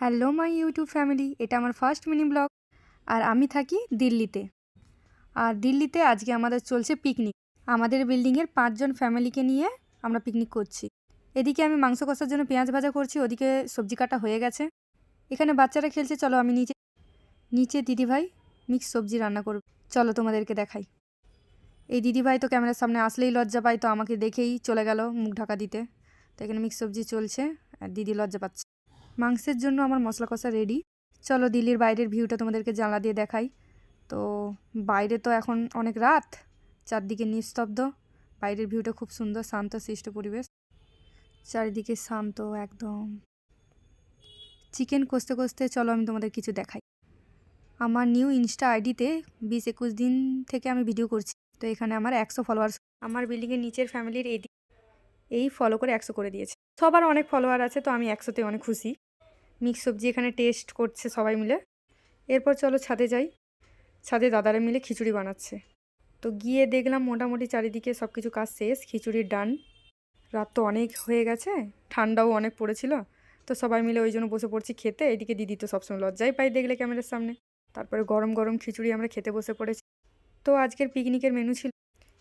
Hello my YouTube family, এটা আমার first mini blog. আর আমি থাকি দিল্লিতে। আর দিল্লিতে আজকে আমাদের চলছে পিকনিক। আমাদের বিল্ডিংয়ের 5 জন ফ্যামিলিকে নিয়ে আমরা পিকনিক করছি। এদিকে আমি মাংস কষার জন্য পেঁয়াজ ভাজা করছি, ওদিকে সবজি কাটা হয়ে গেছে। এখানে বাচ্চারা খেলছে, চলো আমি নিচে দিদিভাই মিক্স সবজি রান্না করব, চলো তোমাদেরকে দেখাই। এই দিদিভাই তো ক্যামেরার সামনে আসলেই লজ্জা পায়, তো আমাকে দেখেই চলে গেল মুখ ঢাকা দিতে। তো এখানে মিক্স সবজি চলছে আর দিদি লজ্জা পাচ্ছে। মাংসের জন্য আমার মশলা কষা রেডি। চলো দিল্লির বাইরের ভিউটা তোমাদেরকে জানলা দিয়ে দেখাই। তো বাইরে তো এখন অনেক রাত, চারদিকে নিস্তব্ধ। বাইরের ভিউটা খুব সুন্দর, শান্ত শিষ্ট পরিবেশ, চারিদিকে শান্ত একদম। চিকেন কষতে কষতে চলো আমি তোমাদের কিছু দেখাই। আমার নিউ ইনস্টা আইডিতে 20-21 দিন থেকে আমি ভিডিও করছি। তো এখানে আমার 100 ফলোয়ার্স। আমার বিল্ডিংয়ের নিচের ফ্যামিলির এই ফলো করে 100 করে দিয়েছে। সবার অনেক ফলোয়ার আছে, তো আমি 100তে অনেক খুশি। মিক্স সবজি এখানে টেস্ট করছে সবাই মিলে। এরপর চলো ছাদে যাই। ছাদে দাদারা মিলে খিচুড়ি বানাচ্ছে। তো গিয়ে দেখলাম মোটামুটি চারিদিকে সব কিছু কাজ শেষ, খিচুড়ির ডান। রাত তো অনেক হয়ে গেছে, ঠান্ডাও অনেক পড়েছিল। তো সবাই মিলে ওই জন্য বসে পড়ছি খেতে। এদিকে দিদি তো সবসময় লজ্জাই পাই দেখলে ক্যামেরার সামনে। তারপরে গরম গরম খিচুড়ি আমরা খেতে বসে পড়েছি। তো আজকের পিকনিকের মেনু ছিল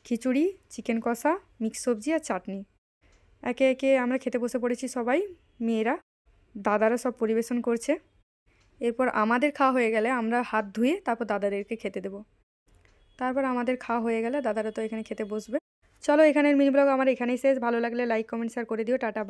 খিচুড়ি, চিকেন কষা, মিক্স সবজি আর চাটনি। একে একে আমরা খেতে বসে পড়েছি সবাই, মেয়েরা, দাদারা সব পরিবেশন করছে। এরপর আমাদের খাওয়া হয়ে গেলে আমরা হাত ধুয়ে তারপর দাদাদেরকে খেতে দেবো। তারপর আমাদের খাওয়া হয়ে গেলে দাদারা তো এখানে খেতে বসবে। চলো এখানের মিনি ব্লগ আমার এখানেই শেষ। ভালো লাগলে লাইক কমেন্ট শেয়ার করে দিও। টাটা।